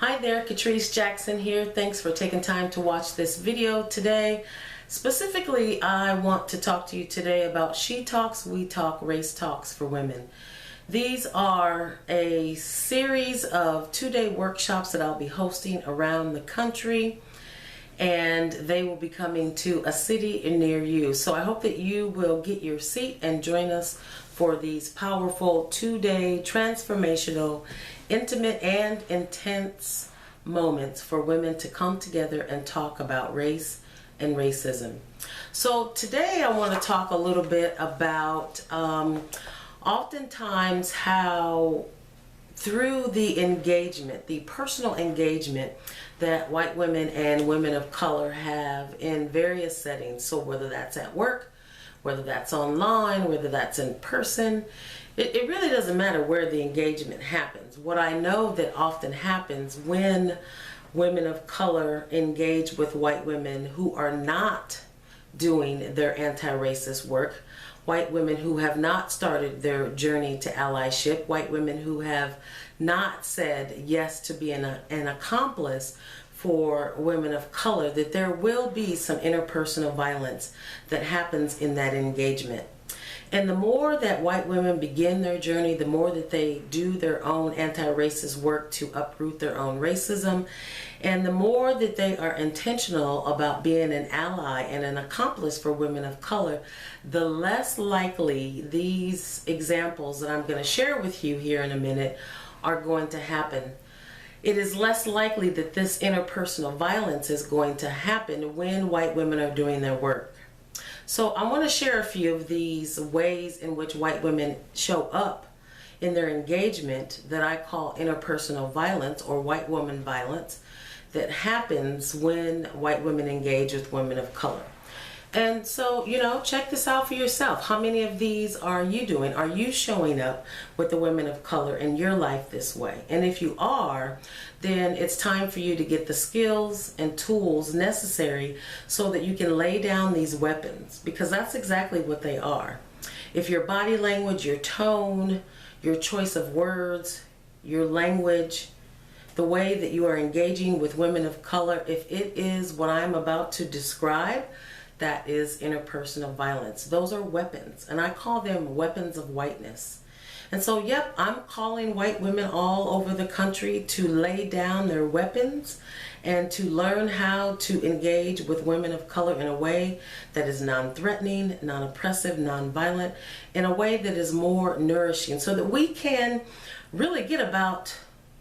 Hi there, Catrice Jackson here. Thanks for taking time to watch this video today. Specifically, I want to talk to you today about She Talks, We Talk, Race Talks for Women. These are a series of two-day workshops that I'll be hosting around the country, and they will be coming to a city near you. So I hope that you will get your seat and join us for these powerful two-day transformational, intimate and intense moments for women to come together and talk about race and racism. So today I want to talk a little bit about oftentimes how through the engagement, the personal engagement that white women and women of color have in various settings. So whether that's at work, whether that's online, whether that's in person, it really doesn't matter where the engagement happens. What I know that often happens when women of color engage with white women who are not doing their anti-racist work, white women who have not started their journey to allyship, white women who have not said yes to being an accomplice for women of color, that there will be some interpersonal violence that happens in that engagement. And the more that white women begin their journey, the more that they do their own anti-racist work to uproot their own racism, and the more that they are intentional about being an ally and an accomplice for women of color, the less likely these examples that I'm going to share with you here in a minute are going to happen. It is less likely that this interpersonal violence is going to happen when white women are doing their work. So I want to share a few of these ways in which white women show up in their engagement that I call interpersonal violence or white woman violence that happens when white women engage with women of color. And so, check this out for yourself. How many of these are you doing? Are you showing up with the women of color in your life this way? And if you are, then it's time for you to get the skills and tools necessary so that you can lay down these weapons, because that's exactly what they are. If your body language, your tone, your choice of words, your language, the way that you are engaging with women of color, if it is what I'm about to describe, that is interpersonal violence. Those are weapons, and I call them weapons of whiteness. And so, yep, I'm calling white women all over the country to lay down their weapons and to learn how to engage with women of color in a way that is non-threatening, non-oppressive, non-violent, in a way that is more nourishing, so that we can really get about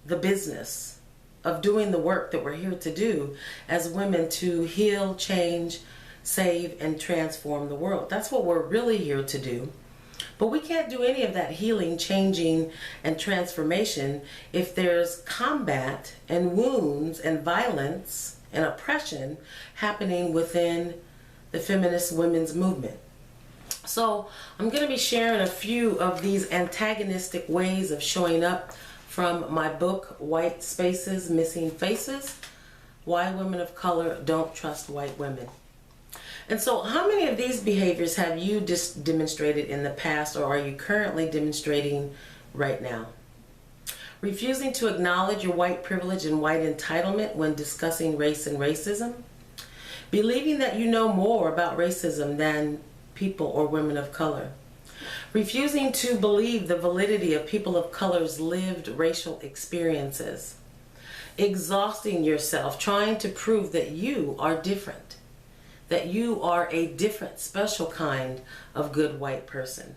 the business of doing the work that we're here to do as women to heal, change, save, and transform the world. That's what we're really here to do. But we can't do any of that healing, changing, and transformation if there's combat and wounds and violence and oppression happening within the feminist women's movement. So I'm going to be sharing a few of these antagonistic ways of showing up from my book, White Spaces, Missing Faces, Why Women of Color Don't Trust White Women. And so how many of these behaviors have you demonstrated in the past, or are you currently demonstrating right now? Refusing to acknowledge your white privilege and white entitlement when discussing race and racism. Believing that you know more about racism than people or women of color. Refusing to believe the validity of people of color's lived racial experiences. Exhausting yourself trying to prove that you are different, that you are a different, special kind of good white person.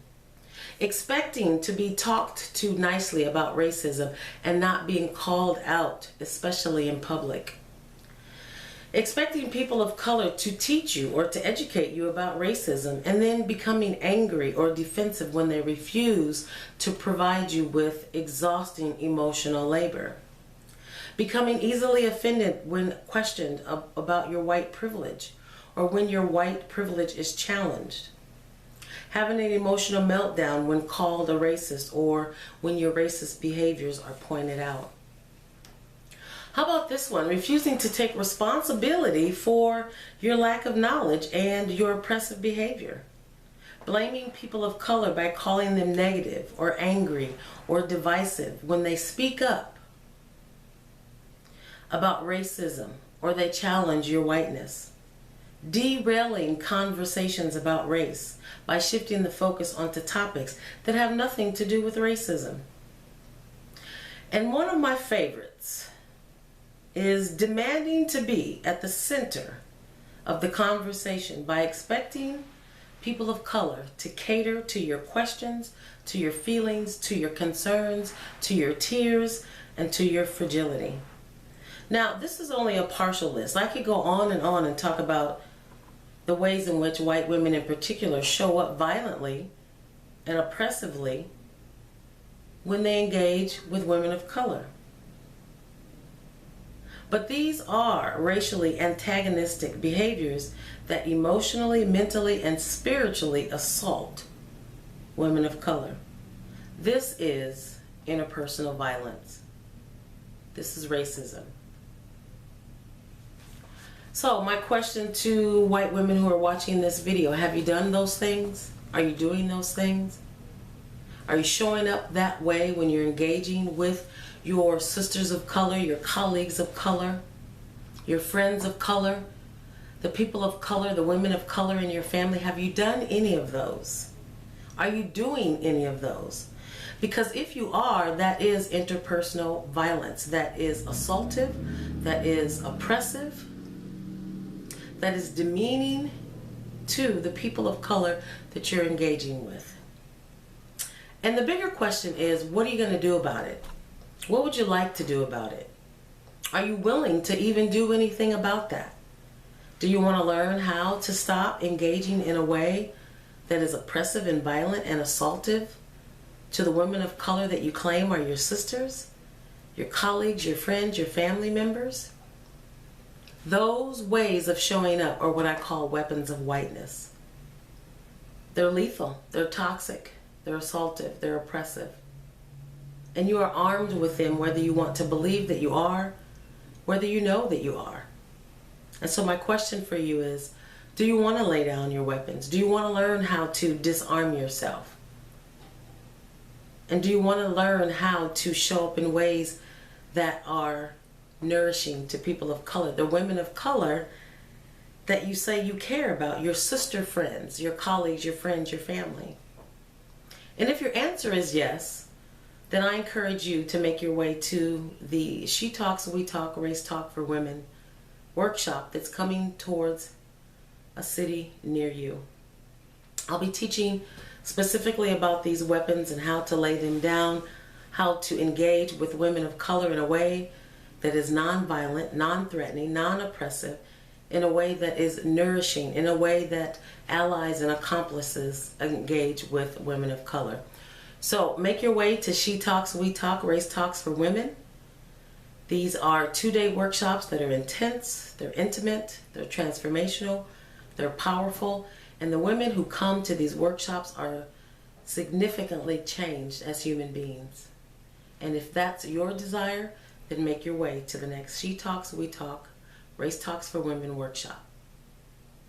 Expecting to be talked to nicely about racism and not being called out, especially in public. Expecting people of color to teach you or to educate you about racism and then becoming angry or defensive when they refuse to provide you with exhausting emotional labor. Becoming easily offended when questioned about your white privilege, or when your white privilege is challenged. Having an emotional meltdown when called a racist or when your racist behaviors are pointed out. How about this one? Refusing to take responsibility for your lack of knowledge and your oppressive behavior. Blaming people of color by calling them negative or angry or divisive when they speak up. about racism or they challenge your whiteness, derailing conversations about race by shifting the focus onto topics that have nothing to do with racism. And one of my favorites is demanding to be at the center of the conversation by expecting people of color to cater to your questions, to your feelings, to your concerns, to your tears, and to your fragility. Now, this is only a partial list. I could go on and talk about the ways in which white women in particular show up violently and oppressively when they engage with women of color. But these are racially antagonistic behaviors that emotionally, mentally, and spiritually assault women of color. This is interpersonal violence. This is racism. So my question to white women who are watching this video, have you done those things? Are you doing those things? Are you showing up that way when you're engaging with your sisters of color, your colleagues of color, your friends of color, the people of color, the women of color in your family? Have you done any of those? Are you doing any of those? Because if you are, that is interpersonal violence. That is assaultive, that is oppressive, that is demeaning to the people of color that you're engaging with. And the bigger question is, what are you going to do about it? What would you like to do about it? Are you willing to even do anything about that? Do you want to learn how to stop engaging in a way that is oppressive and violent and assaultive to the women of color that you claim are your sisters, your colleagues, your friends, your family members? Those ways of showing up are what I call weapons of whiteness. They're lethal, they're toxic, they're assaultive, they're oppressive. And you are armed with them whether you want to believe that you are, whether you know that you are. And so my question for you is, do you want to lay down your weapons? Do you want to learn how to disarm yourself? And do you want to learn how to show up in ways that are nourishing to people of color, the women of color that you say you care about, your sister friends, your colleagues, your friends, your family? And if your answer is yes, then I encourage you to make your way to the She Talks, We Talk, Race Talk for Women workshop that's coming towards a city near you. I'll be teaching specifically about these weapons and how to lay them down, how to engage with women of color in a way that is non-violent, non-threatening, non-oppressive, in a way that is nourishing, in a way that allies and accomplices engage with women of color. So make your way to She Talks, We Talk, Race Talks for Women. These are 2-day workshops that are intense, they're intimate, they're transformational, they're powerful, and the women who come to these workshops are significantly changed as human beings. And if that's your desire, then make your way to the next She Talks, We Talk, Race Talks for Women workshop.